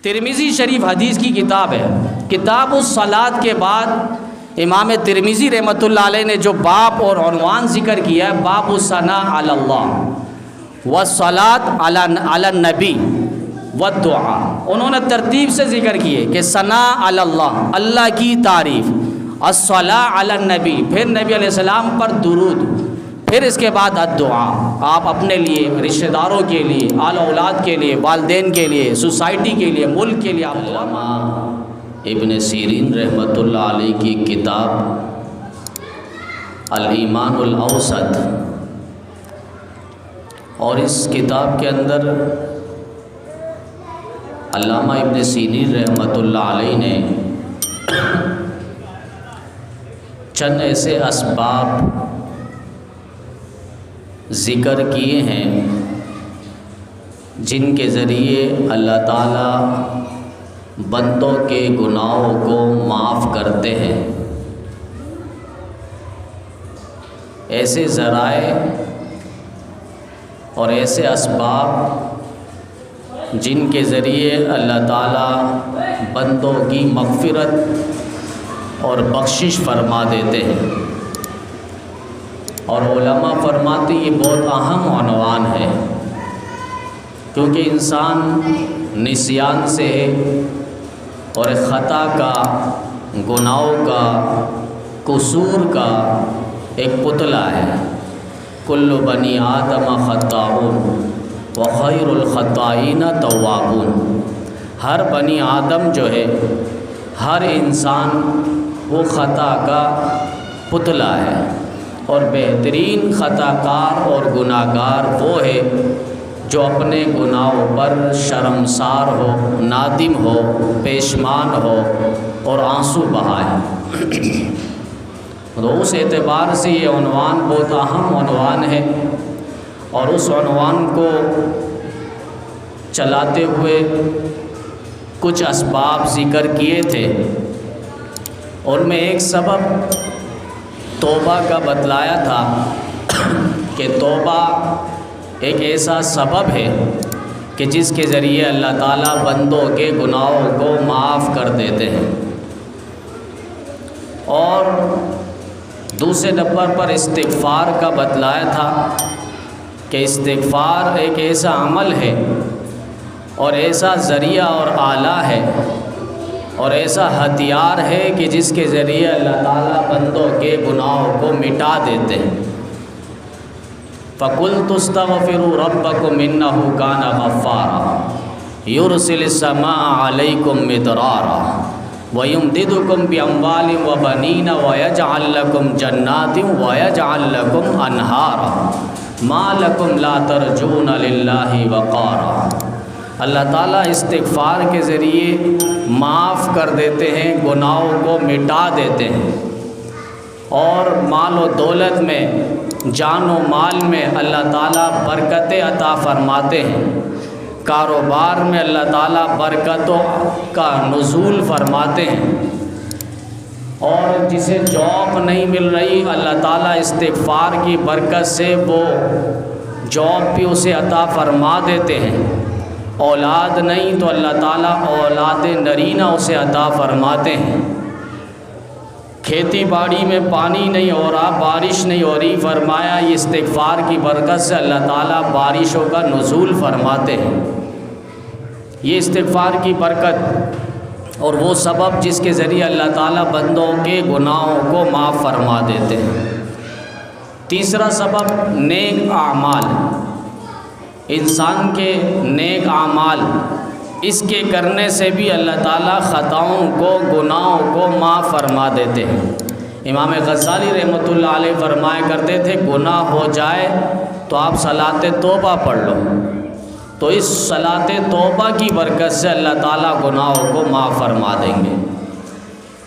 ترمذی شریف حدیث کی کتاب ہے، کتاب الصلاۃ کے بعد امام ترمذی رحمۃ اللہ علیہ نے جو باب اور عنوان ذکر کیا ہے، باب الثناء علی اللہ والصلاۃ علی النبی والدعاء، انہوں نے ترتیب سے ذکر کیے کہ ثناء علی اللہ، اللہ کی تعریف، الصلاۃ علی النبی، پھر نبی علیہ السلام پر درود، پھر اس کے بعد الدعاء، آپ اپنے لیے، رشتہ داروں کے لیے، آل اولاد کے لیے، والدین کے لیے، سوسائٹی کے لیے، ملک کے لیے۔ علامہ ابن سیرین رحمۃ اللہ علیہ کی کتاب الایمان الاوسط، اور اس کتاب کے اندر علامہ ابن سیرین رحمۃ اللہ علیہ نے چند ایسے اسباب ذکر کیے ہیں جن کے ذریعے اللہ تعالیٰ بندوں کے گناہوں کو معاف کرتے ہیں۔ ایسے ذرائع اور ایسے اسباب جن کے ذریعے اللہ تعالیٰ بندوں کی مغفرت اور بخشش فرما دیتے ہیں، اور علماء فرماتے یہ بہت اہم عنوان ہے، کیونکہ انسان نسیان سے اور خطا کا، گناہوں کا، قصور کا ایک پتلا ہے۔ کل بنی آدم خطاؤن وخیر الخطائین توابون، ہر بنی آدم جو ہے، ہر انسان وہ خطا کا پتلا ہے، اور بہترین خطا کار اور گناہ گار وہ ہے جو اپنے گناہوں پر شرمسار ہو، نادم ہو، پیشمان ہو اور آنسو بہائے۔ تو اس اعتبار سے یہ عنوان بہت اہم عنوان ہے، اور اس عنوان کو چلاتے ہوئے کچھ اسباب ذکر کیے تھے، ان میں ایک سبب توبہ کا بتلایا تھا کہ توبہ ایک ایسا سبب ہے کہ جس کے ذریعے اللہ تعالیٰ بندوں کے گناہوں کو معاف کر دیتے ہیں۔ اور دوسرے نمبر پر استغفار کا بتلایا تھا کہ استغفار ایک ایسا عمل ہے اور ایسا ذریعہ اور آلہ ہے اور ایسا ہتھیار ہے کہ جس کے ذریعے اللہ تعالیٰ بندوں کے گناہوں کو مٹا دیتے ہیں۔ فَقُلْتُ اسْتَغْفِرُوا رَبَّكُمْ إِنَّهُ كَانَ غَفَّارًا يُرْسِلِ السَّمَاءَ عَلَيْكُمْ مِدْرَارًا وَيُمْدِدُكُمْ بِأَمْوَالٍ وَبَنِينَ وَيَجْعَلْ لَكُمْ جَنَّاتٍ وَيَجْعَلْ لَكُمْ أَنْهَارًا مَا لَكُمْ لَا تَرْجُونَ لِلَّهِ وَقَارًا۔ اللہ تعالیٰ استغفار کے ذریعے معاف کر دیتے ہیں، گناہوں کو مٹا دیتے ہیں، اور مال و دولت میں، جان و مال میں اللہ تعالیٰ برکتیں عطا فرماتے ہیں، کاروبار میں اللہ تعالیٰ برکتوں کا نزول فرماتے ہیں، اور جسے جاب نہیں مل رہی اللہ تعالیٰ استغفار کی برکت سے وہ جاب بھی اسے عطا فرما دیتے ہیں، اولاد نہیں تو اللہ تعالیٰ اولاد نرینہ اسے عطا فرماتے ہیں، کھیتی باڑی میں پانی نہیں ہو رہا، بارش نہیں ہو رہی، فرمایا یہ استغفار کی برکت سے اللہ تعالیٰ بارشوں کا نزول فرماتے ہیں۔ یہ استغفار کی برکت اور وہ سبب جس کے ذریعے اللہ تعالیٰ بندوں کے گناہوں کو معاف فرما دیتے ہیں۔ تیسرا سبب نیک اعمال، انسان کے نیک اعمال، اس کے کرنے سے بھی اللہ تعالیٰ خطاؤں کو، گناہوں کو معاف فرما دیتے ہیں۔ امام غزالی رحمۃ اللہ علیہ فرمایا کرتے تھے گناہ ہو جائے تو آپ صلاۃ توبہ پڑھ لو، تو اس صلاۃ توبہ کی برکت سے اللہ تعالیٰ گناہوں کو معاف فرما دیں گے۔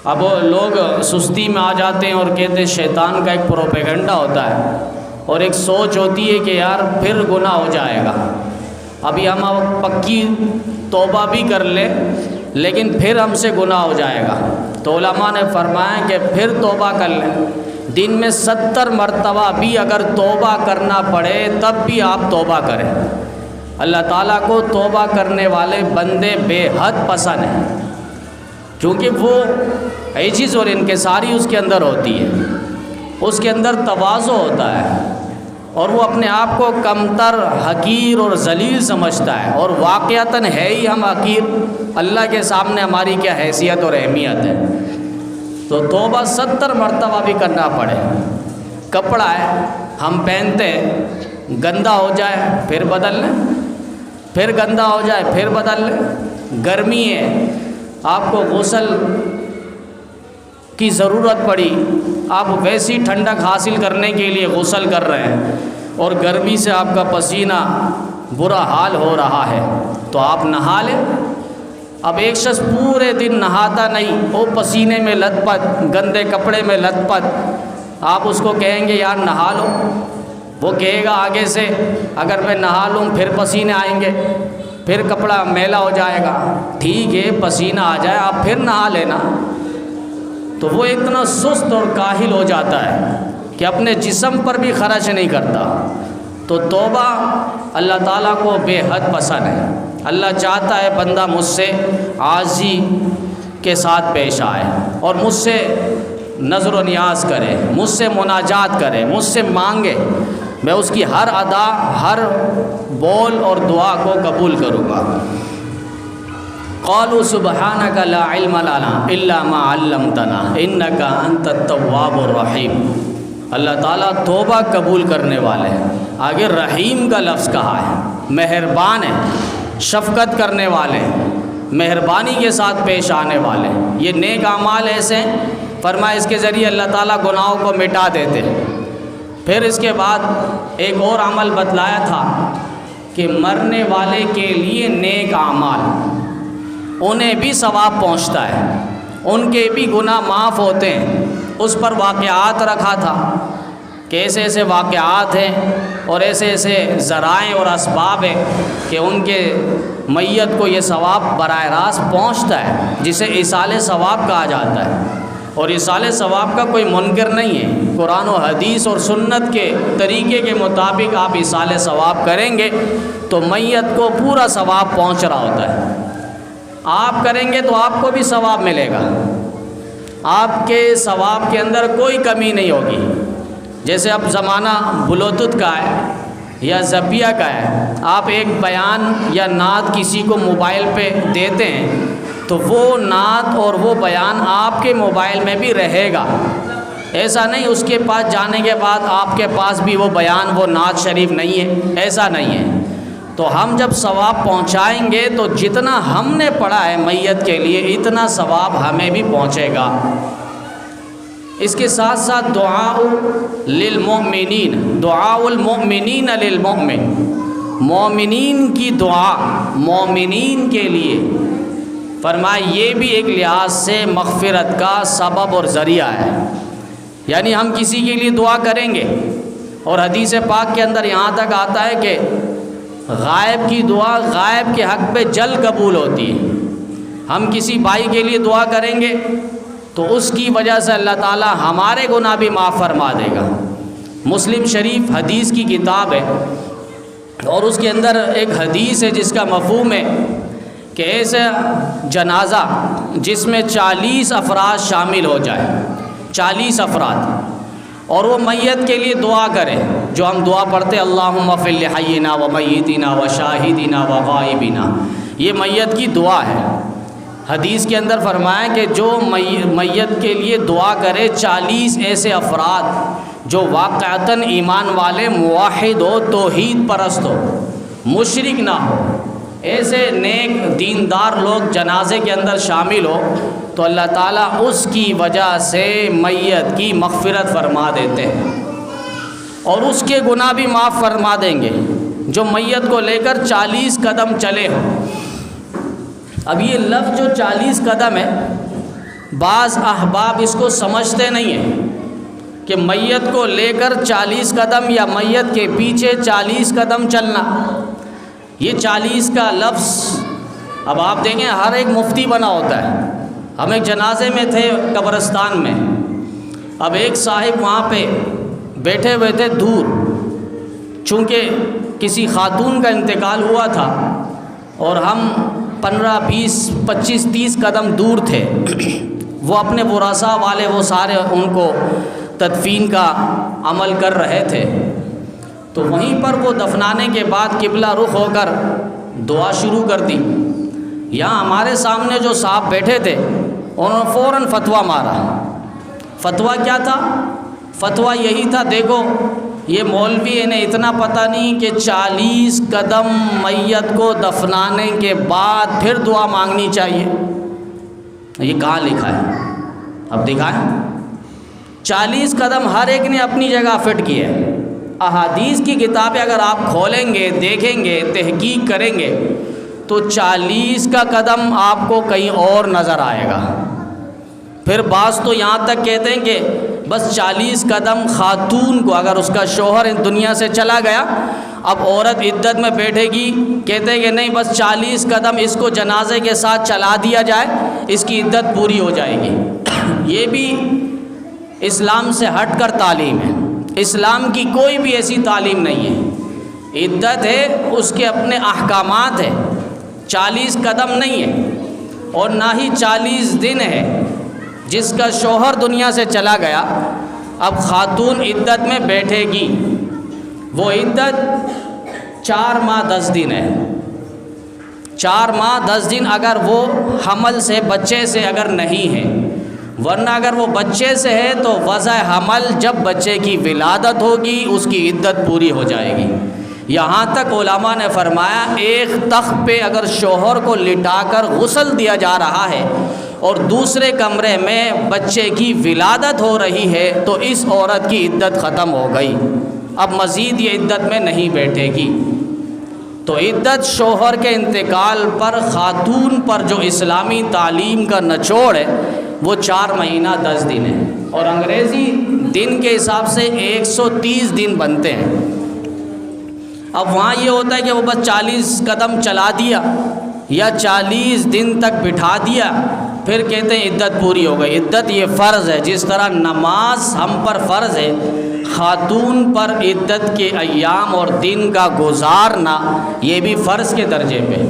اب لوگ سستی میں آ جاتے ہیں اور کہتے ہیں شیطان کا ایک پروپیگنڈا ہوتا ہے اور ایک سوچ ہوتی ہے کہ یار پھر گناہ ہو جائے گا، ابھی ہم پکی توبہ بھی کر لیں لیکن پھر ہم سے گناہ ہو جائے گا۔ تو علماء نے فرمایا کہ پھر توبہ کر لیں، دن میں 70 مرتبہ بھی اگر توبہ کرنا پڑے تب بھی آپ توبہ کریں۔ اللہ تعالیٰ کو توبہ کرنے والے بندے بے حد پسند ہیں، کیونکہ وہ عجز اور انکساری اس کے اندر ہوتی ہے، اس کے اندر تواضع ہوتا ہے، اور وہ اپنے آپ کو کمتر، حقیر اور ذلیل سمجھتا ہے، اور واقعتاً ہے ہی ہم حقیر، اللہ کے سامنے ہماری کیا حیثیت اور اہمیت ہے۔ تو توبہ 70 مرتبہ بھی کرنا پڑے۔ کپڑا ہے ہم پہنتے ہیں، گندا ہو جائے پھر بدل لیں، پھر گندا ہو جائے پھر بدل لیں۔ گرمی ہے، آپ کو غسل کی ضرورت پڑی، آپ ویسی ٹھنڈک حاصل کرنے کے لیے غسل کر رہے ہیں، اور گرمی سے آپ کا پسینہ برا حال ہو رہا ہے، تو آپ نہا لیں۔ اب ایک شخص پورے دن نہاتا نہیں، وہ پسینے میں لت پت، گندے کپڑے میں لت پت، آپ اس کو کہیں گے یار نہا لو، وہ کہے گا آگے سے اگر میں نہا لوں پھر پسینے آئیں گے، پھر کپڑا میلا ہو جائے گا۔ ٹھیک ہے پسینہ آ جائے آپ پھر نہا لینا۔ تو وہ اتنا سست اور کاہل ہو جاتا ہے کہ اپنے جسم پر بھی خرچ نہیں کرتا۔ تو توبہ اللہ تعالیٰ کو بے حد پسند ہے۔ اللہ چاہتا ہے بندہ مجھ سے عاجزی کے ساتھ پیش آئے اور مجھ سے نظر و نیاز کرے، مجھ سے مناجات کرے، مجھ سے مانگے، میں اس کی ہر ادا، ہر بول اور دعا کو قبول کروں گا۔ قالوا سبحانک لا علم لنا الا ما علمتنا انک انت التواب الرحیم۔ اللہ تعالیٰ توبہ قبول کرنے والے ہیں۔ آگے رحیم کا لفظ کہا ہے، مہربان ہے، شفقت کرنے والے ہیں، مہربانی کے ساتھ پیش آنے والے ہیں۔ یہ نیک اعمال ایسے ہیں، فرمایا اس کے ذریعے اللہ تعالیٰ گناہوں کو مٹا دیتے ہیں۔ پھر اس کے بعد ایک اور عمل بتلایا تھا کہ مرنے والے کے لیے نیک اعمال، انہیں بھی ثواب پہنچتا ہے، ان کے بھی گناہ معاف ہوتے ہیں۔ اس پر واقعات رکھا تھا کہ ایسے ایسے واقعات ہیں اور ایسے ایسے ذرائع اور اسباب ہیں کہ ان کے میت کو یہ ثواب براہ راست پہنچتا ہے، جسے ایصال ثواب کہا جاتا ہے۔ اور ایصال ثواب کا کوئی منکر نہیں ہے، قرآن و حدیث اور سنت کے طریقے کے مطابق آپ ایصال ثواب کریں گے تو میت کو پورا ثواب پہنچ رہا ہوتا ہے۔ آپ کریں گے تو آپ کو بھی ثواب ملے گا، آپ کے ثواب کے اندر کوئی کمی نہیں ہوگی۔ جیسے اب زمانہ بلوتوتھ کا ہے یا زبیہ کا ہے، آپ ایک بیان یا نعت کسی کو موبائل پہ دیتے ہیں تو وہ نعت اور وہ بیان آپ کے موبائل میں بھی رہے گا۔ ایسا نہیں اس کے پاس جانے کے بعد آپ کے پاس بھی وہ بیان، وہ نعت شریف نہیں ہے، ایسا نہیں ہے۔ تو ہم جب ثواب پہنچائیں گے تو جتنا ہم نے پڑھا ہے میت کے لیے اتنا ثواب ہمیں بھی پہنچے گا۔ اس کے ساتھ ساتھ دعاء للمؤمنین، دعاء المؤمنین للمؤمن، مومنین کی دعا مومنین کے لیے، فرمایا یہ بھی ایک لحاظ سے مغفرت کا سبب اور ذریعہ ہے۔ یعنی ہم کسی کے لیے دعا کریں گے، اور حدیث پاک کے اندر یہاں تک آتا ہے کہ غائب کی دعا غائب کے حق پہ جلد قبول ہوتی ہے۔ ہم کسی بھائی کے لیے دعا کریں گے تو اس کی وجہ سے اللہ تعالیٰ ہمارے گناہ بھی معاف فرما دے گا۔ مسلم شریف حدیث کی کتاب ہے، اور اس کے اندر ایک حدیث ہے جس کا مفہوم ہے کہ ایسا جنازہ جس میں 40 افراد شامل ہو جائے، 40 افراد، اور وہ میت کے لیے دعا کرے، جو ہم دعا پڑھتے اللہم اغفر لحینا و میتنا و شاہدنا و غائبنا، یہ میت کی دعا ہے۔ حدیث کے اندر فرمایا کہ جو میت کے لیے دعا کرے 40 ایسے افراد جو واقعتاً ایمان والے، موحد ہو، توحید پرست ہو، مشرک نہ ہو، ایسے نیک دیندار لوگ جنازے کے اندر شامل ہو، تو اللہ تعالیٰ اس کی وجہ سے میت کی مغفرت فرما دیتے ہیں اور اس کے گناہ بھی معاف فرما دیں گے جو میت کو لے کر 40 قدم چلے ہوں۔ اب یہ لفظ جو 40 قدم ہے، بعض احباب اس کو سمجھتے نہیں ہیں کہ میت کو لے کر 40 قدم یا میت کے پیچھے 40 قدم چلنا، یہ 40 کا لفظ، اب آپ دیکھیں ہر ایک مفتی بنا ہوتا ہے۔ ہم ایک جنازے میں تھے قبرستان میں، اب ایک صاحب وہاں پہ بیٹھے ہوئے تھے دور، چونکہ کسی خاتون کا انتقال ہوا تھا اور ہم 15 20 25 30 قدم دور تھے، وہ اپنے ورثاء والے وہ سارے ان کو تدفین کا عمل کر رہے تھے، تو وہیں پر وہ دفنانے کے بعد قبلہ رخ ہو کر دعا شروع کر دی۔ یہاں ہمارے سامنے جو صاحب بیٹھے تھے انہوں نے فوراً فتویٰ مارا۔ فتویٰ کیا تھا؟ فتویٰ یہی تھا، دیکھو یہ مولوی انہیں اتنا پتہ نہیں کہ 40 قدم میت کو دفنانے کے بعد پھر دعا مانگنی چاہیے۔ یہ کہاں لکھا ہے؟ اب دکھائیں۔ 40 قدم ہر ایک نے اپنی جگہ فٹ کی ہے۔ احادیث کی کتابیں اگر آپ کھولیں گے، دیکھیں گے، تحقیق کریں گے تو 40 کا قدم آپ کو کہیں اور نظر آئے گا۔ پھر بعض تو یہاں تک کہتے ہیں کہ بس 40 قدم خاتون کو، اگر اس کا شوہر ان دنیا سے چلا گیا اب عورت عدت میں بیٹھے گی، کہتے ہیں کہ نہیں بس 40 قدم اس کو جنازے کے ساتھ چلا دیا جائے، اس کی عدت پوری ہو جائے گی۔ یہ بھی اسلام سے ہٹ کر تعلیم ہے۔ اسلام کی کوئی بھی ایسی تعلیم نہیں ہے۔ عدت ہے، اس کے اپنے احکامات ہیں، 40 قدم نہیں ہے اور نہ ہی 40 دن ہے۔ جس کا شوہر دنیا سے چلا گیا اب خاتون عدت میں بیٹھے گی، وہ عدت 4 ماہ 10 دن ہے۔ 4 ماہ 10 دن اگر وہ حمل سے، بچے سے اگر نہیں ہے، ورنہ اگر وہ بچے سے ہے تو وضع حمل جب بچے کی ولادت ہوگی اس کی عدت پوری ہو جائے گی۔ یہاں تک علماء نے فرمایا ایک تخت پہ اگر شوہر کو لٹا کر غسل دیا جا رہا ہے اور دوسرے کمرے میں بچے کی ولادت ہو رہی ہے تو اس عورت کی عدت ختم ہو گئی، اب مزید یہ عدت میں نہیں بیٹھے گی۔ تو عدت شوہر کے انتقال پر خاتون پر جو اسلامی تعلیم کا نچوڑ ہے وہ 4 مہینہ 10 دن ہے، اور انگریزی دن کے حساب سے 130 دن بنتے ہیں۔ اب وہاں یہ ہوتا ہے کہ وہ بس 40 قدم چلا دیا یا 40 دن تک بٹھا دیا، پھر کہتے ہیں عدت پوری ہو گئی۔ عدت یہ فرض ہے، جس طرح نماز ہم پر فرض ہے، خاتون پر عدت کے ایام اور دن کا گزارنا یہ بھی فرض کے درجے پہ۔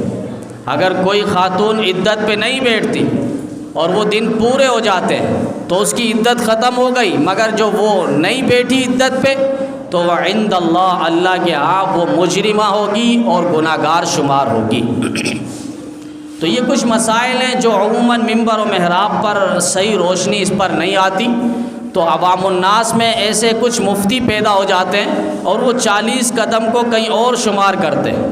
اگر کوئی خاتون عدت پہ نہیں بیٹھتی اور وہ دن پورے ہو جاتے ہیں تو اس کی عدت ختم ہو گئی، مگر جو وہ نہیں بیٹھی عدت پہ تو وہ عند اللہ، اللہ کے ہاں وہ مجرمہ ہوگی اور گناہگار شمار ہوگی۔ تو یہ کچھ مسائل ہیں جو عموماً ممبر و محراب پر صحیح روشنی اس پر نہیں آتی، تو عوام الناس میں ایسے کچھ مفتی پیدا ہو جاتے ہیں اور وہ 40 قدم کو کہیں اور شمار کرتے ہیں۔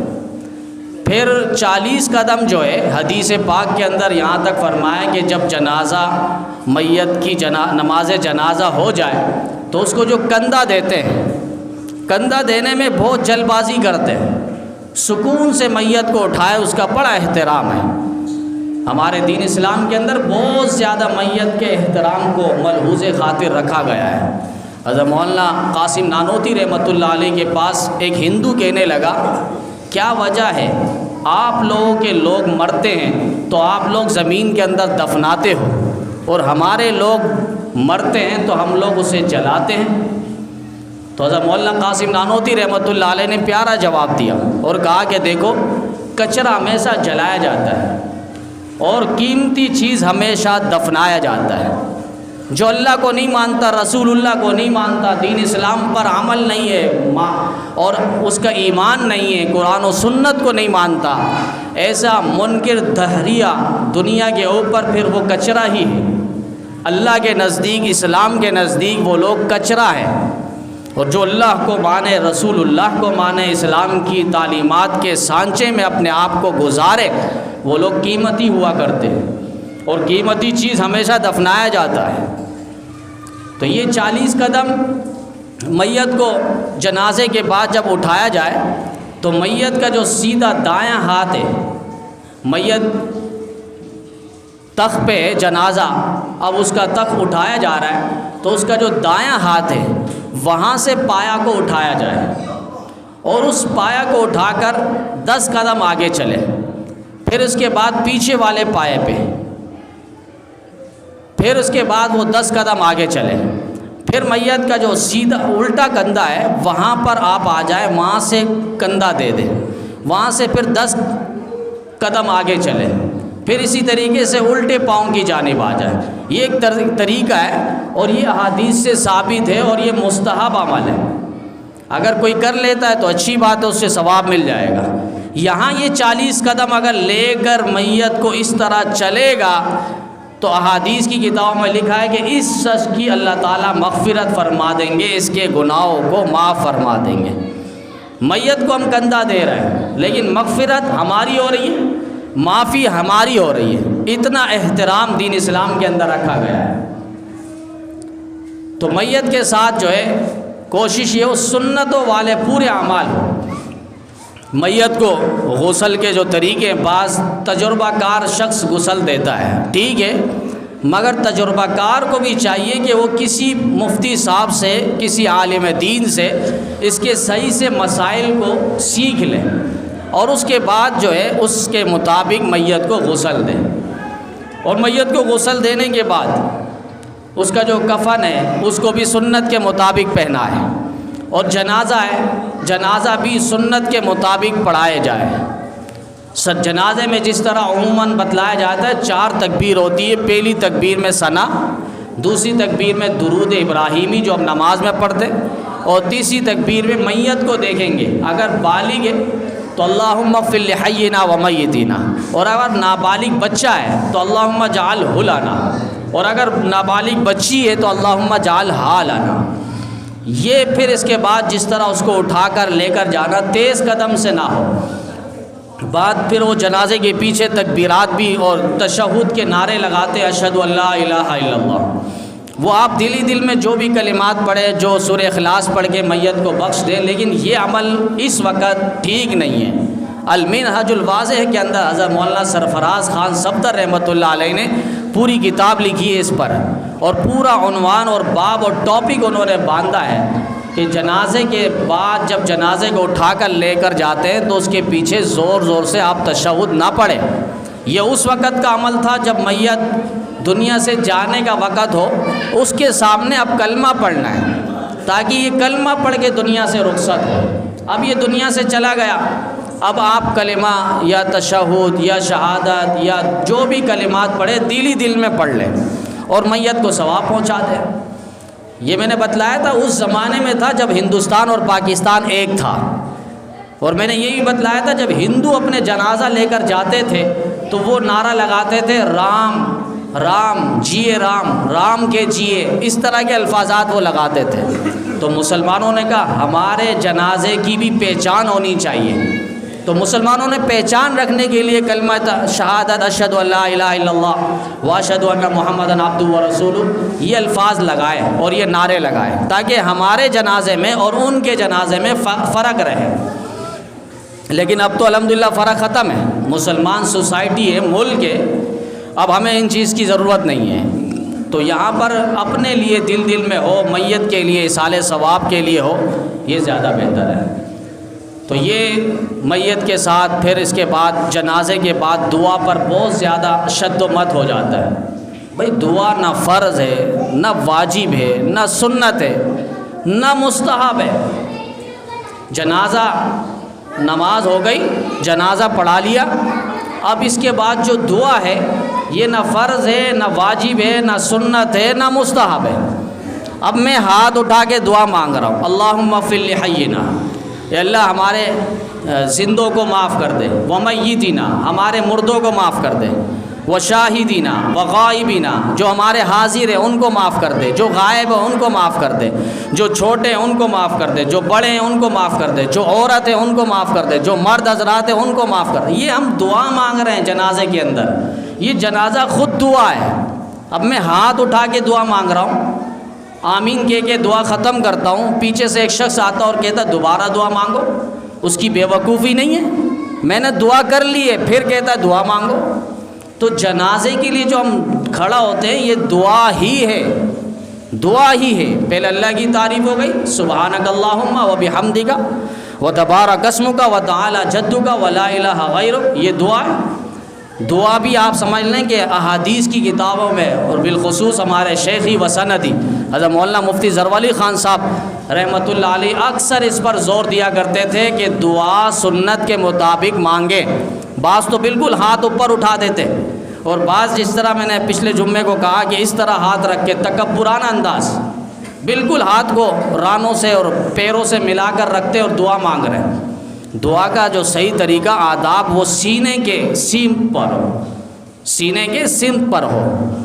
پھر 40 قدم جو ہے حدیث پاک کے اندر یہاں تک فرمایا کہ جب جنازہ میت کی نماز جنازہ ہو جائے تو اس کو جو کندھا دیتے ہیں، کندھا دینے میں بہت جلد بازی کرتے ہیں، سکون سے میت کو اٹھائے، اس کا بڑا احترام ہے۔ ہمارے دین اسلام کے اندر بہت زیادہ میت کے احترام کو ملحوظ خاطر رکھا گیا ہے۔ حضرت مولانا قاسم نانوتی رحمۃ اللہ علیہ کے پاس ایک ہندو کہنے لگا کیا وجہ ہے آپ لوگوں کے لوگ مرتے ہیں تو آپ لوگ زمین کے اندر دفناتے ہو اور ہمارے لوگ مرتے ہیں تو ہم لوگ اسے جلاتے ہیں؟ تو حضرت مولانا قاسم نانوتی رحمۃ اللہ علیہ نے پیارا جواب دیا اور کہا کہ دیکھو کچرا ہمیشہ جلایا جاتا ہے اور قیمتی چیز ہمیشہ دفنایا جاتا ہے۔ جو اللہ کو نہیں مانتا، رسول اللہ کو نہیں مانتا، دین اسلام پر عمل نہیں ہے اور اس کا ایمان نہیں ہے، قرآن و سنت کو نہیں مانتا، ایسا منکر دہریہ دنیا کے اوپر پھر وہ کچرا ہی ہے۔ اللہ کے نزدیک، اسلام کے نزدیک وہ لوگ کچرا ہے، اور جو اللہ کو مانے، رسول اللہ کو مانے، اسلام کی تعلیمات کے سانچے میں اپنے آپ کو گزارے، وہ لوگ قیمتی ہوا کرتے ہیں اور قیمتی چیز ہمیشہ دفنایا جاتا ہے۔ تو یہ 40 قدم میت کو جنازے کے بعد جب اٹھایا جائے تو میت کا جو سیدھا دایاں ہاتھ ہے، میت تخت پہ ہے جنازہ، اب اس کا تخت اٹھایا جا رہا ہے تو اس کا جو دایاں ہاتھ ہے وہاں سے پایا کو اٹھایا جائے اور اس پایا کو اٹھا کر 10 قدم آگے چلے، پھر اس کے بعد پیچھے والے پائے پہ، پھر اس کے بعد وہ 10 قدم آگے چلے، پھر میت کا جو سیدھا الٹا کندھا ہے وہاں پر آپ آ جائیں، وہاں سے کندھا دے دیں، وہاں سے پھر 10 قدم آگے چلیں، پھر اسی طریقے سے الٹے پاؤں کی جانب آ جائیں۔ یہ ایک طریقہ ہے اور یہ احادیث سے ثابت ہے اور یہ مستحب عمل ہے۔ اگر کوئی کر لیتا ہے تو اچھی بات ہے، اس سے ثواب مل جائے گا۔ یہاں یہ 40 قدم اگر لے کر میت کو اس طرح چلے گا تو احادیث کی کتابوں میں لکھا ہے کہ اس شخص کی اللہ تعالیٰ مغفرت فرما دیں گے، اس کے گناہوں کو معاف فرما دیں گے۔ میت کو ہم کندھا دے رہے ہیں لیکن مغفرت ہماری ہو رہی ہے، معافی ہماری ہو رہی ہے۔ اتنا احترام دین اسلام کے اندر رکھا گیا ہے۔ تو میت کے ساتھ جو ہے کوشش یہ ہو سنتوں والے پورے اعمال ہو۔ میت کو غسل کے جو طریقے، بعض تجربہ کار شخص غسل دیتا ہے، ٹھیک ہے، مگر تجربہ کار کو بھی چاہیے کہ وہ کسی مفتی صاحب سے، کسی عالم دین سے اس کے صحیح سے مسائل کو سیکھ لے اور اس کے بعد جو ہے اس کے مطابق میت کو غسل دے۔ اور میت کو غسل دینے کے بعد اس کا جو کفن ہے اس کو بھی سنت کے مطابق پہنا ہے، اور جنازہ ہے، جنازہ بھی سنت کے مطابق پڑھائے جائے۔ جنازے میں جس طرح عموماً بتلایا جاتا ہے 4 تکبیر ہوتی ہے، پہلی تکبیر میں ثنا، دوسری تکبیر میں درود ابراہیمی جو ہم نماز میں پڑھتے، اور تیسری تکبیر میں میت کو دیکھیں گے، اگر بالغ ہے تو اللہم اغفر لحینا و میتینا، اور اگر نابالغ بچہ ہے تو اللہم اجعلہ لنا، اور اگر نابالغ بچی ہے تو اللہم اجعلہا لنا۔ یہ پھر اس کے بعد جس طرح اس کو اٹھا کر لے کر جانا تیز قدم سے نہ ہو، بعد پھر وہ جنازے کے پیچھے تکبیرات بھی اور تشہد کے نعرے لگاتے، اشہد ان لا الہ الا اللہ، وہ آپ دل ہی دل میں جو بھی کلمات پڑھے، جو سورہ اخلاص پڑھ کے میت کو بخش دیں، لیکن یہ عمل اس وقت ٹھیک نہیں ہے۔ المنہج الواضح کے اندر حضرت مولانا سرفراز خان صفدر رحمۃ اللہ علیہ نے پوری کتاب لکھی ہے اس پر، اور پورا عنوان اور باب اور ٹاپک انہوں نے باندھا ہے کہ جنازے کے بعد جب جنازے کو اٹھا کر لے کر جاتے ہیں تو اس کے پیچھے زور زور سے آپ تشہد نہ پڑھیں۔ یہ اس وقت کا عمل تھا جب میت دنیا سے جانے کا وقت ہو، اس کے سامنے اب کلمہ پڑھنا ہے تاکہ یہ کلمہ پڑھ کے دنیا سے رخصت ہو۔ اب یہ دنیا سے چلا گیا، اب آپ کلمہ یا تشہد یا شہادت یا جو بھی کلمات پڑھے دل ہی دل میں پڑھ لیں اور میت کو ثواب پہنچا دیں۔ یہ میں نے بتلایا تھا اس زمانے میں تھا جب ہندوستان اور پاکستان ایک تھا، اور میں نے یہ بھی بتلایا تھا جب ہندو اپنے جنازہ لے کر جاتے تھے تو وہ نعرہ لگاتے تھے رام رام جیے رام، رام کے جیے، اس طرح کے الفاظات وہ لگاتے تھے۔ تو مسلمانوں نے کہا ہمارے جنازے کی بھی پہچان ہونی چاہیے، تو مسلمانوں نے پہچان رکھنے کے لیے کلمہ شہادت اشہد ان لا الہ الا اللہ و اشہد ان محمدًا عبدہ و رسولہ یہ الفاظ لگائے اور یہ نعرے لگائے تاکہ ہمارے جنازے میں اور ان کے جنازے میں فرق رہے۔ لیکن اب تو الحمدللہ فرق ختم ہے، مسلمان سوسائٹی ہے، ملک ہے، اب ہمیں ان چیز کی ضرورت نہیں ہے۔ تو یہاں پر اپنے لیے دل دل میں ہو، میت کے لیے ایصال ثواب کے لیے ہو، یہ زیادہ بہتر ہے۔ تو یہ میت کے ساتھ پھر اس کے بعد جنازے کے بعد دعا پر بہت زیادہ شد و مت ہو جاتا ہے۔ بھئی دعا نہ فرض ہے، نہ واجب ہے، نہ سنت ہے، نہ مستحب ہے۔ جنازہ نماز ہو گئی، جنازہ پڑھا لیا، اب اس کے بعد جو دعا ہے یہ نہ فرض ہے، نہ واجب ہے، نہ سنت ہے، نہ مستحب ہے۔ اب میں ہاتھ اٹھا کے دعا مانگ رہا ہوں، اللہم اغفر لحینا، اے اللہ ہمارے زندوں کو معاف کر دے، ومیتینا ہمارے مردوں کو معاف کر دے، وشاہدینا وغائبینا جو ہمارے حاضر ہیں ان کو معاف کر دے، جو غائب ہیں ان کو معاف کر دے، جو چھوٹے ہیں ان کو معاف کر دے، جو بڑے ہیں ان کو معاف کر دے، جو عورت ہیں ان کو معاف کر دے، جو مرد حضرات ہیں ان کو معاف کر دے۔ یہ ہم دعا مانگ رہے ہیں جنازے کے اندر، یہ جنازہ خود دعا ہے۔ اب میں ہاتھ اٹھا کے دعا مانگ رہا ہوں، آمین کہہ کے دعا ختم کرتا ہوں، پیچھے سے ایک شخص آتا اور کہتا دوبارہ دعا مانگو، اس کی بے وقوفی نہیں ہے، میں نے دعا کر لی ہے پھر کہتا دعا مانگو۔ تو جنازے کے لیے جو ہم کھڑا ہوتے ہیں یہ دعا ہی ہے، دعا ہی ہے۔ پہلے اللہ کی تعریف ہو گئی، سبحانک اللہم و بحمدک و تبارک اسمک و تعالی جدک و لا الہ غیرک، یہ دعا ہے۔ دعا بھی آپ سمجھ لیں کہ احادیث کی کتابوں میں اور بالخصوص ہمارے شیخی و سندی حضرت مولانا مفتی ظفر علی خان صاحب رحمۃ اللہ علیہ اکثر اس پر زور دیا کرتے تھے کہ دعا سنت کے مطابق مانگیں. بعض تو بالکل ہاتھ اوپر اٹھا دیتے اور بعض جس طرح میں نے پچھلے جمعے کو کہا کہ اس طرح ہاتھ رکھ کے تکبرانہ انداز بالکل ہاتھ کو رانوں سے اور پیروں سے ملا کر رکھتے اور دعا مانگ رہے ہیں. دعا کا جو صحیح طریقہ آداب وہ سینے کے سمت پر ہو، سینے کے سمت پر ہو،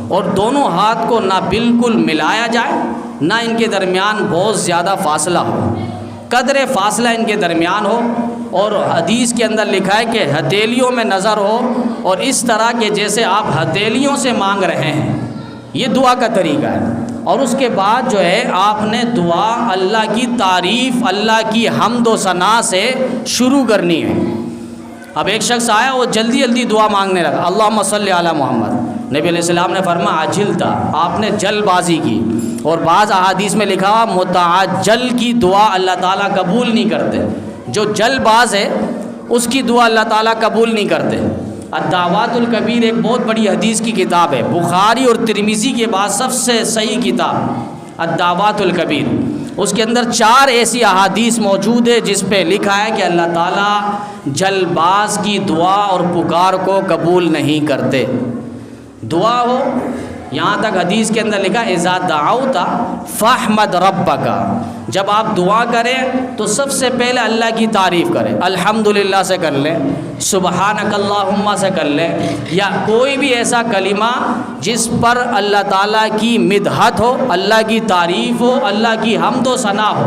اور دونوں ہاتھ کو نہ بالکل ملایا جائے نہ ان کے درمیان بہت زیادہ فاصلہ ہو، قدر فاصلہ ان کے درمیان ہو. اور حدیث کے اندر لکھا ہے کہ ہتھیلیوں میں نظر ہو اور اس طرح کہ جیسے آپ ہتھیلیوں سے مانگ رہے ہیں. یہ دعا کا طریقہ ہے. اور اس کے بعد جو ہے آپ نے دعا اللہ کی تعریف، اللہ کی حمد و ثنا سے شروع کرنی ہے. اب ایک شخص آیا وہ جلدی جلدی دعا مانگنے لگا، اللہم صلی علی محمد. نبی علیہ السلام نے فرمایا عجلتا، آپ نے جلد بازی کی. اور بعض احادیث میں لکھا ہوا متعجل کی دعا اللہ تعالیٰ قبول نہیں کرتے. جو جلد باز ہے اس کی دعا اللہ تعالیٰ قبول نہیں کرتے. الدعوات الکبیر ایک بہت بڑی حدیث کی کتاب ہے، بخاری اور ترمذی کے بعد سب سے صحیح کتاب الدعوات الکبیر. اس کے اندر 4 ایسی احادیث موجود ہے جس پہ لکھا ہے کہ اللہ تعالیٰ جلد باز کی دعا اور پکار کو قبول نہیں کرتے. دعا ہو، یہاں تک حدیث کے اندر لکھا اذا دعوت فاحمد ربک، جب آپ دعا کریں تو سب سے پہلے اللہ کی تعریف کریں. الحمدللہ سے کر لیں، سبحانک اللہم سے کر لیں، یا کوئی بھی ایسا کلمہ جس پر اللہ تعالیٰ کی مدحت ہو، اللہ کی تعریف ہو، اللہ کی حمد و ثنا ہو.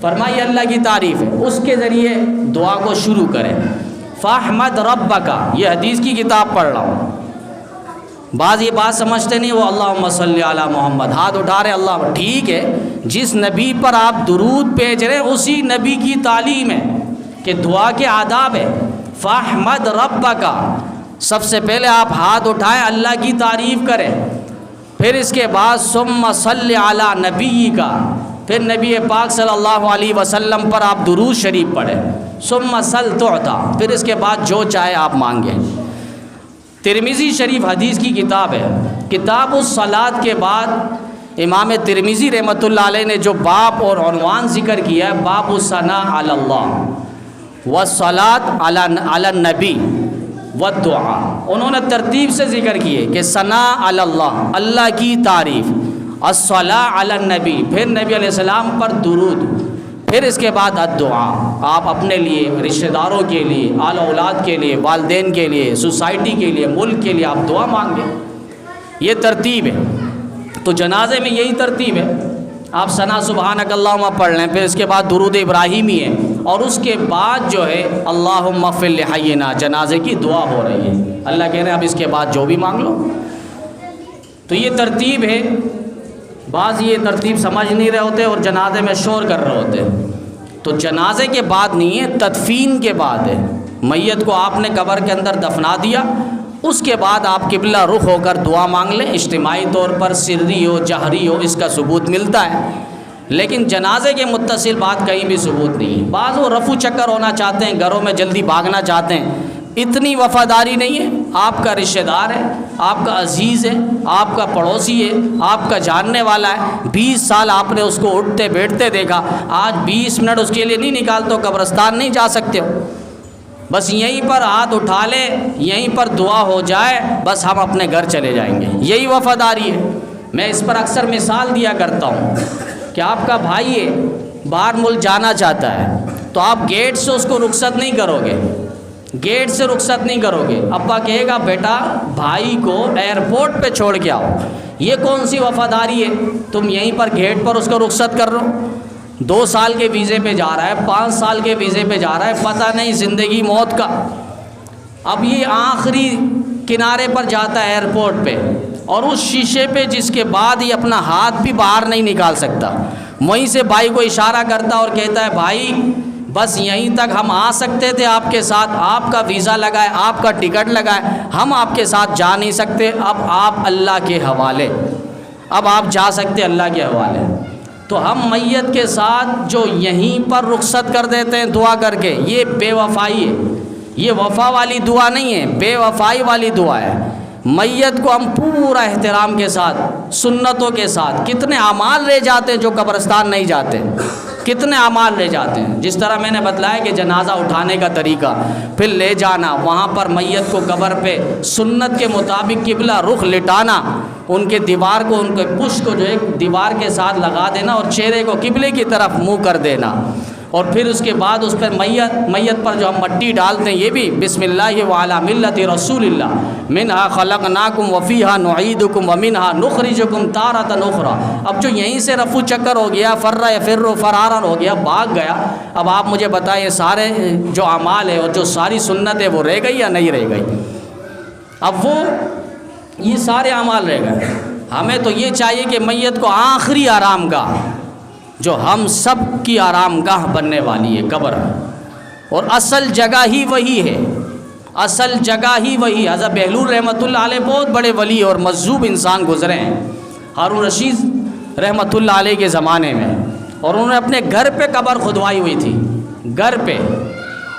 فرمائیے اللہ کی تعریف ہے، اس کے ذریعے دعا کو شروع کریں. فاحمد ربک، یہ حدیث کی کتاب پڑھ رہا ہوں. بعض یہ بات سمجھتے نہیں، وہ اللہم صلی علی محمد ہاتھ اٹھا رہے اللہ. ٹھیک ہے، جس نبی پر آپ درود بھیج رہے ہیں اسی نبی کی تعلیم ہے کہ دعا کے آداب ہے. فاحمد ربک، سب سے پہلے آپ ہاتھ اٹھائیں، اللہ کی تعریف کریں. پھر اس کے بعد ثم صلی علی نبیک، پھر نبی پاک صلی اللہ علیہ وسلم پر آپ درود شریف پڑھیں. ثم سل تعطا، پھر اس کے بعد جو چاہے آپ مانگیں. ترمذی شریف حدیث کی کتاب ہے. کتاب الصلاۃ کے بعد امام ترمذی رحمۃ اللہ علیہ نے جو باب اور عنوان ذکر کیا ہے، باب الثناء علی اللہ والصلاۃ علی النبی والدعاء، انہوں نے ترتیب سے ذکر کیے کہ ثناء علی اللہ، اللہ کی تعریف، الصلاۃ علی النبی، پھر نبی علیہ السلام پر درود، پھر اس کے بعد الدعاء، آپ اپنے لیے، رشتہ داروں کے لیے، آل اولاد کے لیے، والدین کے لیے، سوسائٹی کے لیے، ملک کے لیے آپ دعا مانگیں. یہ ترتیب ہے. تو جنازے میں یہی ترتیب ہے. آپ ثنا سبحانک اللہم پڑھ لیں، پھر اس کے بعد درود ابراہیمی ہے، اور اس کے بعد جو ہے اللہم اغفر لحینا، جنازے کی دعا ہو رہی ہے. اللہ کہہ رہے ہیں اب اس کے بعد جو بھی مانگ لو. تو یہ ترتیب ہے. بعض یہ ترتیب سمجھ نہیں رہے ہوتے اور جنازے میں شور کر رہے ہوتے. تو جنازے کے بعد نہیں ہے، تدفین کے بعد ہے. میت کو آپ نے قبر کے اندر دفنا دیا، اس کے بعد آپ قبلہ رخ ہو کر دعا مانگ لیں. اجتماعی طور پر سری ہو جہری ہو اس کا ثبوت ملتا ہے، لیکن جنازے کے متصل بات کہیں بھی ثبوت نہیں ہے. بعض وہ رفو چکر ہونا چاہتے ہیں، گھروں میں جلدی بھاگنا چاہتے ہیں. اتنی وفاداری نہیں ہے. آپ کا رشتہ دار ہے، آپ کا عزیز ہے، آپ کا پڑوسی ہے، آپ کا جاننے والا ہے. 20 سال آپ نے اس کو اٹھتے بیٹھتے دیکھا، آج 20 منٹ اس کے لیے نہیں نکالتے ہو، قبرستان نہیں جا سکتے ہو. بس یہیں پر ہاتھ اٹھا لے، یہیں پر دعا ہو جائے، بس ہم اپنے گھر چلے جائیں گے. یہی وفاداری ہے. میں اس پر اکثر مثال دیا کرتا ہوں کہ آپ کا بھائی ہے، باہر ملک جانا چاہتا ہے، تو آپ گیٹ سے اس کو رخصت نہیں کرو گے، گیٹ سے رخصت نہیں کرو گے. ابا کہے گا بیٹا بھائی کو ایئرپورٹ پہ چھوڑ کے آؤ. یہ کون سی وفاداری ہے؟ تم یہیں پر گیٹ پر اس کو رخصت کر رہو. 2 سال کے ویزے پہ جا رہا ہے، 5 سال کے ویزے پہ جا رہا ہے، پتہ نہیں زندگی موت کا. اب یہ آخری کنارے پر جاتا ہے ایئرپورٹ پہ، اور اس شیشے پہ جس کے بعد یہ اپنا ہاتھ بھی باہر نہیں نکال سکتا، وہیں سے بھائی کو اشارہ کرتا اور کہتا ہے بھائی بس یہیں تک ہم آ سکتے تھے آپ کے ساتھ، آپ کا ویزا لگا ہے، آپ کا ٹکٹ لگا ہے، ہم آپ کے ساتھ جا نہیں سکتے، اب آپ اللہ کے حوالے، اب آپ جا سکتے اللہ کے حوالے. تو ہم میت کے ساتھ جو یہیں پر رخصت کر دیتے ہیں دعا کر کے، یہ بے وفائی ہے. یہ وفا والی دعا نہیں ہے، بے وفائی والی دعا ہے. میت کو ہم پورا احترام کے ساتھ، سنتوں کے ساتھ، کتنے اعمال رہ جاتے ہیں جو قبرستان نہیں جاتے، کتنے اعمال رہ جاتے ہیں. جس طرح میں نے بتلایا کہ جنازہ اٹھانے کا طریقہ، پھر لے جانا وہاں پر میت کو قبر پہ سنت کے مطابق قبلہ رخ لٹانا، ان کے دیوار کو، ان کے پشت کو جو ہے دیوار کے ساتھ لگا دینا اور چہرے کو قبلے کی طرف منہ کر دینا، اور پھر اس کے بعد اس پر میت پر جو ہم مٹی ڈالتے ہیں یہ بھی بسم اللہ وعلی ملت رسول اللہ، منہا خلقناکم وفیہا نعیدکم ومنہا نخرجکم تارۃ اخری. اب جو یہیں سے رفو چکر ہو گیا، فرّ یفر فرارا ہو گیا، بھاگ گیا، اب آپ مجھے بتائیں سارے جو اعمال ہے اور جو ساری سنت ہے وہ رہ گئی یا نہیں رہ گئی؟ اب وہ یہ سارے اعمال رہ گئے. ہمیں تو یہ چاہیے کہ میت کو آخری آرام گاہ جو ہم سب کی آرام گاہ بننے والی ہے قبر، اور اصل جگہ ہی وہی ہے، اصل جگہ ہی وہی. حضرت بہلول رحمۃ اللہ علیہ بہت بڑے ولی اور مجذوب انسان گزرے ہیں ہارون رشید رحمۃ اللہ علیہ کے زمانے میں، اور انہوں نے اپنے گھر پہ قبر کھدوائی ہوئی تھی، گھر پہ،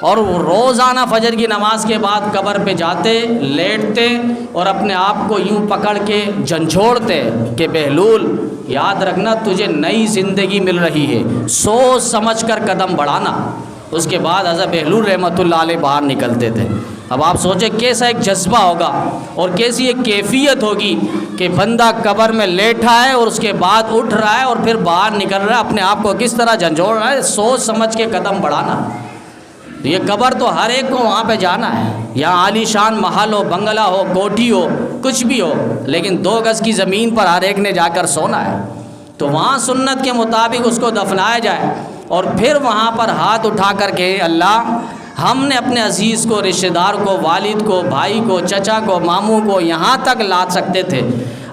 اور وہ روزانہ فجر کی نماز کے بعد قبر پہ جاتے، لیٹتے اور اپنے آپ کو یوں پکڑ کے جھنجھوڑتے کہ بہلول یاد رکھنا تجھے نئی زندگی مل رہی ہے، سوچ سمجھ کر قدم بڑھانا. اس کے بعد حضرت بہلول رحمۃ اللہ علیہ باہر نکلتے تھے. اب آپ سوچیں کیسا ایک جذبہ ہوگا اور کیسی ایک کیفیت ہوگی کہ بندہ قبر میں لیٹا ہے اور اس کے بعد اٹھ رہا ہے اور پھر باہر نکل رہا ہے، اپنے آپ کو کس طرح جھنجھوڑ رہا ہے، سوچ سمجھ کے قدم بڑھانا. یہ قبر تو ہر ایک کو وہاں پہ جانا ہے، یا عالی شان محل ہو، بنگلہ ہو، کوٹھی ہو، کچھ بھی ہو، لیکن 2 گز کی زمین پر ہر ایک نے جا کر سونا ہے. تو وہاں سنت کے مطابق اس کو دفنایا جائے، اور پھر وہاں پر ہاتھ اٹھا کر کے اللہ ہم نے اپنے عزیز کو، رشتہ دار کو، والد کو، بھائی کو، چچا کو، ماموں کو یہاں تک لا سکتے تھے،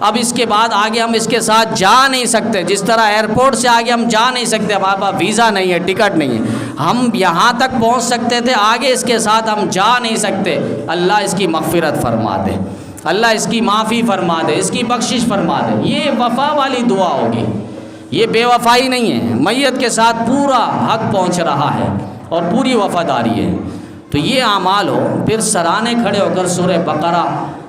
اب اس کے بعد آگے ہم اس کے ساتھ جا نہیں سکتے. جس طرح ایئرپورٹ سے آگے ہم جا نہیں سکتے، ہمارے پاس ویزا نہیں ہے، ٹکٹ نہیں ہے، ہم یہاں تک پہنچ سکتے تھے، آگے اس کے ساتھ ہم جا نہیں سکتے. اللہ اس کی مغفرت فرما دے، اللہ اس کی معافی فرما دے، اس کی بخشش فرما دے. یہ وفا والی دعا ہوگی، یہ بے وفائی نہیں ہے، میت کے ساتھ پورا حق پہنچ رہا ہے اور پوری وفاداری ہے. تو یہ اعمال ہو. پھر سرانے کھڑے ہو کر سورہ بقرہ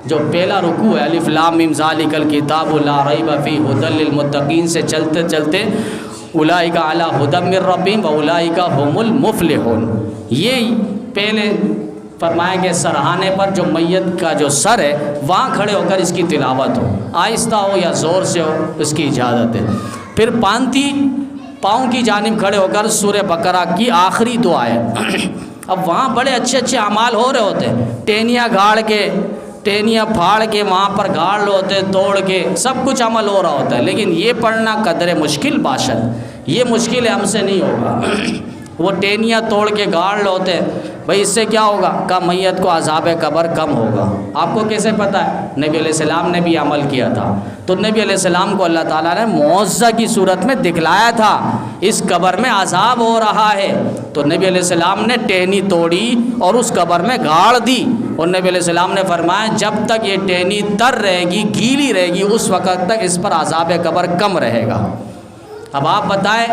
جو پہلا رکوع ہے، الف لام میم ذالک الکتاب لا ریب فیہ ھدی للمتقین سے چلتے چلتے اولئک علی ھدی من ربہم واولئک ھم المفلحون، یہ پہلے فرمایا کہ سرہانے پر جو میت کا جو سر ہے وہاں کھڑے ہو کر اس کی تلاوت ہو، آہستہ ہو یا زور سے ہو، اس کی اجازت ہے. پھر پانتی پاؤں کی جانب کھڑے ہو کر سورہ بقرہ کی آخری دعا ہے. اب وہاں بڑے اچھے اچھے اعمال ہو رہے ہوتے ہیں، ٹینیاں گاڑ کے، ٹینیاں پھاڑ کے وہاں پر گاڑ رہے ہوتے ہیں، توڑ کے سب کچھ عمل ہو رہا ہوتا ہے، لیکن یہ پڑھنا قدر مشکل باشد، یہ مشکل ہے، ہم سے نہیں ہوگا. وہ ٹینیاں توڑ کے گاڑ رہے ہوتے ہیں، بھئی اس سے کیا ہوگا؟ کہ میت کو عذاب قبر کم ہوگا. آپ کو کیسے پتہ ہے؟ نبی علیہ السلام نے بھی عمل کیا تھا. تو نبی علیہ السلام کو اللہ تعالیٰ نے معجزہ کی صورت میں دکھلایا تھا اس قبر میں عذاب ہو رہا ہے. تو نبی علیہ السلام نے ٹہنی توڑی اور اس قبر میں گاڑ دی، اور نبی علیہ السلام نے فرمایا جب تک یہ ٹہنی تر رہے گی، گیلی رہے گی، اس وقت تک اس پر عذاب قبر کم رہے گا. اب آپ بتائیں،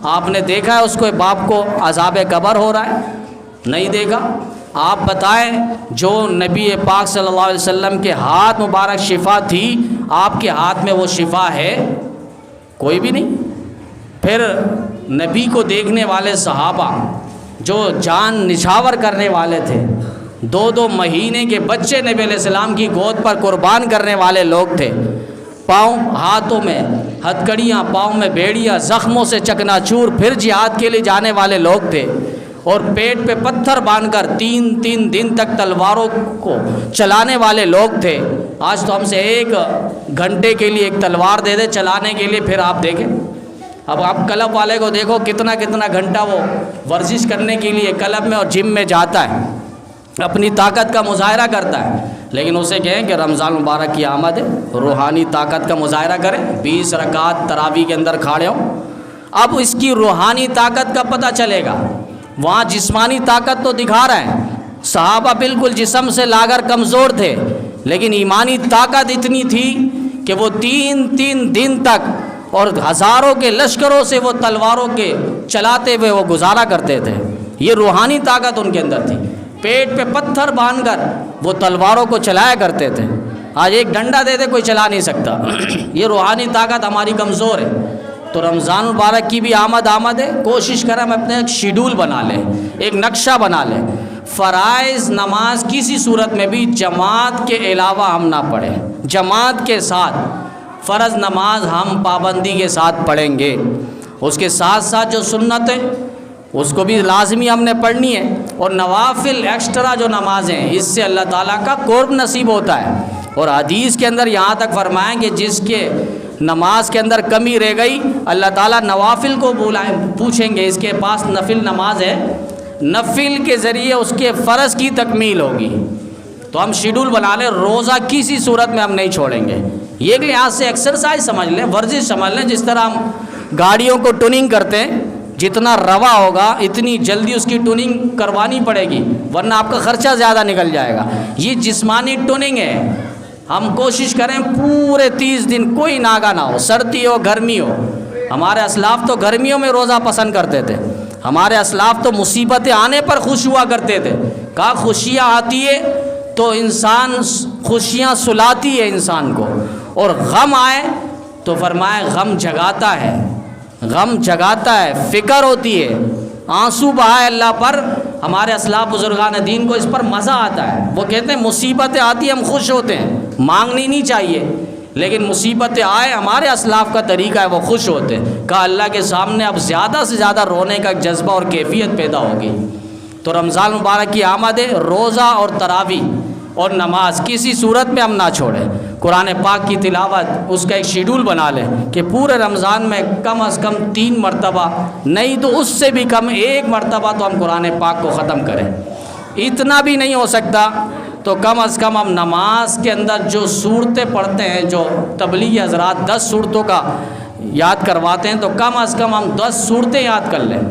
آپ نے دیکھا ہے اس کو باپ کو عذاب قبر ہو رہا ہے؟ نہیں دیکھا. آپ بتائیں جو نبی پاک صلی اللہ علیہ وسلم کے ہاتھ مبارک شفا تھی، آپ کے ہاتھ میں وہ شفا ہے؟ کوئی بھی نہیں. پھر نبی کو دیکھنے والے صحابہ جو جان نچھاور کرنے والے تھے، 2 مہینے کے بچے نبی علیہ السلام کی گود پر قربان کرنے والے لوگ تھے. پاؤں ہاتھوں میں ہتھکڑیاں، پاؤں میں بیڑیاں، زخموں سے چکنا چور، پھر جہاد کے لیے جانے والے لوگ تھے، اور پیٹ پہ پتھر باندھ کر 3 دن تک تلواروں کو چلانے والے لوگ تھے. آج تو ہم سے 1 گھنٹے کے لیے ایک تلوار دے دے چلانے کے لیے، پھر آپ دیکھیں. اب آپ کلب والے کو دیکھو، کتنا گھنٹہ وہ ورزش کرنے کے لیے کلب میں اور جم میں جاتا ہے، اپنی طاقت کا مظاہرہ کرتا ہے. لیکن اسے کہیں کہ رمضان مبارک کی آمد ہے، روحانی طاقت کا مظاہرہ کریں، 20 رکعت تراویح کے اندر کھڑے ہوں. اب اس کی روحانی طاقت کا پتہ چلے گا. وہاں جسمانی طاقت تو دکھا رہے ہیں، صحابہ بالکل جسم سے لاغر کمزور تھے، لیکن ایمانی طاقت اتنی تھی کہ وہ 3 دن تک اور ہزاروں کے لشکروں سے وہ تلواروں کے چلاتے ہوئے وہ گزارا کرتے تھے. یہ روحانی طاقت ان کے اندر تھی. پیٹ پہ پتھر باندھ کر وہ تلواروں کو چلایا کرتے تھے. آج ایک ڈنڈا دے دے کوئی چلا نہیں سکتا۔ یہ روحانی طاقت ہماری کمزور ہے۔ تو رمضان المبارک کی بھی آمد ہے، کوشش کریں ہم اپنے ایک شیڈول بنا لیں، ایک نقشہ بنا لیں۔ فرائض نماز کسی صورت میں بھی جماعت کے علاوہ ہم نہ پڑھیں، جماعت کے ساتھ فرض نماز ہم پابندی کے ساتھ پڑھیں گے۔ اس کے ساتھ ساتھ جو سنت ہے اس کو بھی لازمی ہم نے پڑھنی ہے، اور نوافل ایکسٹرا جو نمازیں ہیں اس سے اللہ تعالیٰ کا قرب نصیب ہوتا ہے۔ اور حدیث کے اندر یہاں تک فرمائیں کہ جس کے نماز کے اندر کمی رہ گئی اللہ تعالیٰ نوافل کو پوچھیں گے، اس کے پاس نفل نماز ہے، نفل کے ذریعے اس کے فرض کی تکمیل ہوگی۔ تو ہم شیڈول بنا لیں، روزہ کسی صورت میں ہم نہیں چھوڑیں گے۔ یہ ایک لحاظ سے ایکسرسائز سمجھ لیں، ورزش سمجھ لیں، جس طرح ہم گاڑیوں کو ٹوننگ کرتے ہیں، جتنا روا ہوگا اتنی جلدی اس کی ٹوننگ کروانی پڑے گی، ورنہ آپ کا خرچہ زیادہ نکل جائے گا۔ یہ جسمانی ٹوننگ ہے، ہم کوشش کریں پورے 30 دن کوئی ناگا نہ ہو، سردی ہو گرمی ہو۔ ہمارے اسلاف تو گرمیوں میں روزہ پسند کرتے تھے، ہمارے اسلاف تو مصیبتیں آنے پر خوش ہوا کرتے تھے۔ کہا خوشیاں آتی ہے تو انسان خوشیاں سلاتی ہے انسان کو، اور غم آئے تو فرمائے غم جگاتا ہے، غم جگاتا ہے، فکر ہوتی ہے، آنسو بہائے اللہ پر۔ ہمارے اسلاف بزرگان دین کو اس پر مزہ آتا ہے، وہ کہتے ہیں مصیبتیں آتی ہیں ہم خوش ہوتے ہیں، مانگنی نہیں چاہیے، لیکن مصیبتیں آئے ہمارے اسلاف کا طریقہ ہے وہ خوش ہوتے ہیں۔ کہا اللہ کے سامنے اب زیادہ سے زیادہ رونے کا ایک جذبہ اور کیفیت پیدا ہوگی۔ تو رمضان مبارک کی آمد ہے، روزہ اور تراویح اور نماز کسی صورت میں ہم نہ چھوڑیں۔ قرآن پاک کی تلاوت اس کا ایک شیڈول بنا لیں کہ پورے رمضان میں کم از کم 3 مرتبہ، نہیں تو اس سے بھی کم 1 مرتبہ تو ہم قرآن پاک کو ختم کریں۔ اتنا بھی نہیں ہو سکتا تو کم از کم ہم نماز کے اندر جو صورتیں پڑھتے ہیں، جو تبلیغی حضرات 10 صورتوں کا یاد کرواتے ہیں، تو کم از کم ہم 10 صورتیں یاد کر لیں۔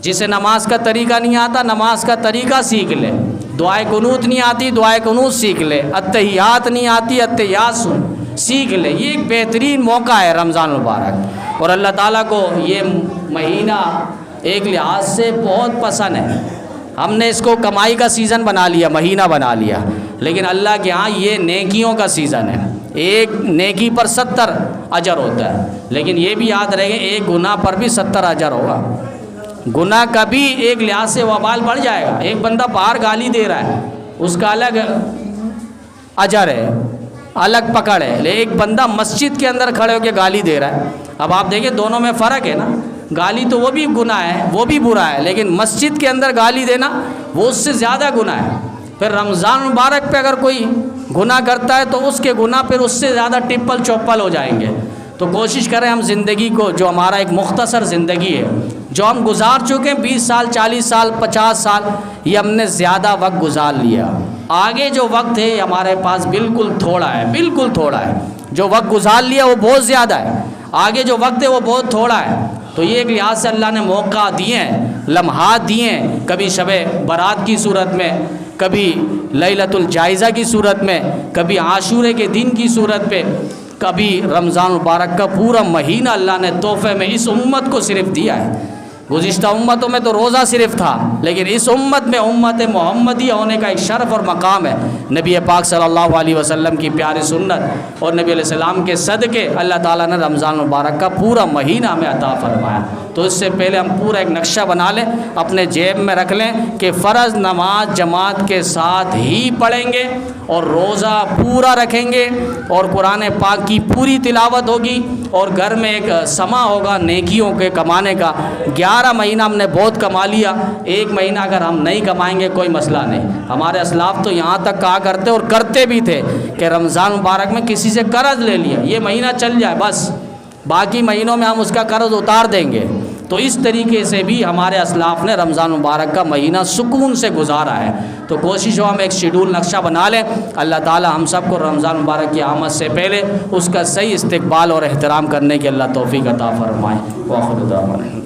جسے نماز کا طریقہ نہیں آتا نماز کا طریقہ سیکھ لے، دعائے قنوت نہیں آتی دعائے قنوت سیکھ لے، اتحیات نہیں آتی اتحیات سیکھ لے۔ یہ ایک بہترین موقع ہے رمضان المبارک، اور اللہ تعالیٰ کو یہ مہینہ ایک لحاظ سے بہت پسند ہے۔ ہم نے اس کو کمائی کا سیزن بنا لیا، مہینہ بنا لیا، لیکن اللہ کے ہاں یہ نیکیوں کا سیزن ہے۔ ایک نیکی پر 70 اجر ہوتا ہے، لیکن یہ بھی یاد رہے گا ایک گناہ پر بھی 70 اجر ہوگا۔ گناہ کا بھی ایک لحاظ سے وبال بڑھ جائے گا۔ ایک بندہ باہر گالی دے رہا ہے اس کا الگ اجر ہے، الگ پکڑ ہے، لیکن ایک بندہ مسجد کے اندر کھڑے ہو کے گالی دے رہا ہے۔ اب آپ دیکھیں دونوں میں فرق ہے نا، گالی تو وہ بھی گناہ ہے، وہ بھی برا ہے، لیکن مسجد کے اندر گالی دینا وہ اس سے زیادہ گناہ ہے۔ پھر رمضان مبارک پہ اگر کوئی گناہ کرتا ہے تو اس کے گناہ پھر اس سے زیادہ ٹپل چوپل ہو جائیں گے۔ تو کوشش کریں ہم زندگی کو، جو ہمارا ایک مختصر زندگی ہے جو ہم گزار چکے ہیں، 20 سال 40 سال 50 سال، یہ ہم نے زیادہ وقت گزار لیا۔ آگے جو وقت ہے ہمارے پاس بالکل تھوڑا ہے، بالکل تھوڑا ہے۔ جو وقت گزار لیا وہ بہت زیادہ ہے، آگے جو وقت ہے وہ بہت تھوڑا ہے۔ تو یہ ایک لحاظ سے اللہ نے موقع دیے ہیں، لمحات دیے ہیں، کبھی شب برات کی صورت میں، کبھی لیلۃ الجائزہ کی صورت میں، کبھی عاشورے کے دن کی صورت پہ، کبھی رمضان مبارک کا پورا مہینہ اللہ نے تحفے میں اس امت کو صرف دیا ہے۔ گزشتہ امتوں میں تو روزہ صرف تھا، لیکن اس امت میں امت محمدیہ ہونے کا ایک شرف اور مقام ہے۔ نبی پاک صلی اللہ علیہ وسلم کی پیاری سنت اور نبی علیہ السلام کے صدقے اللہ تعالیٰ نے رمضان مبارک کا پورا مہینہ ہمیں عطا فرمایا۔ تو اس سے پہلے ہم پورا ایک نقشہ بنا لیں، اپنے جیب میں رکھ لیں کہ فرض نماز جماعت کے ساتھ ہی پڑھیں گے، اور روزہ پورا رکھیں گے، اور قرآن پاک کی پوری تلاوت ہوگی، اور گھر میں ایک سما ہوگا نیکیوں کے کمانے کا۔ 11 مہینہ ہم نے بہت کما لیا، 1 مہینہ اگر ہم نہیں کمائیں گے کوئی مسئلہ نہیں۔ ہمارے اسلاف تو یہاں تک کہا کرتے اور کرتے بھی تھے کہ رمضان مبارک میں کسی سے قرض لے لیا، یہ مہینہ چل جائے بس، باقی مہینوں میں ہم اس کا قرض اتار دیں گے۔ تو اس طریقے سے بھی ہمارے اسلاف نے رمضان مبارک کا مہینہ سکون سے گزارا ہے۔ تو کوشش ہو ہم ایک شیڈول نقشہ بنا لیں، اللہ تعالی ہم سب کو رمضان مبارک کی آمد سے پہلے اس کا صحیح استقبال اور احترام کرنے کی اللہ توفیق عطا فرمائے۔ وآخر دعوانا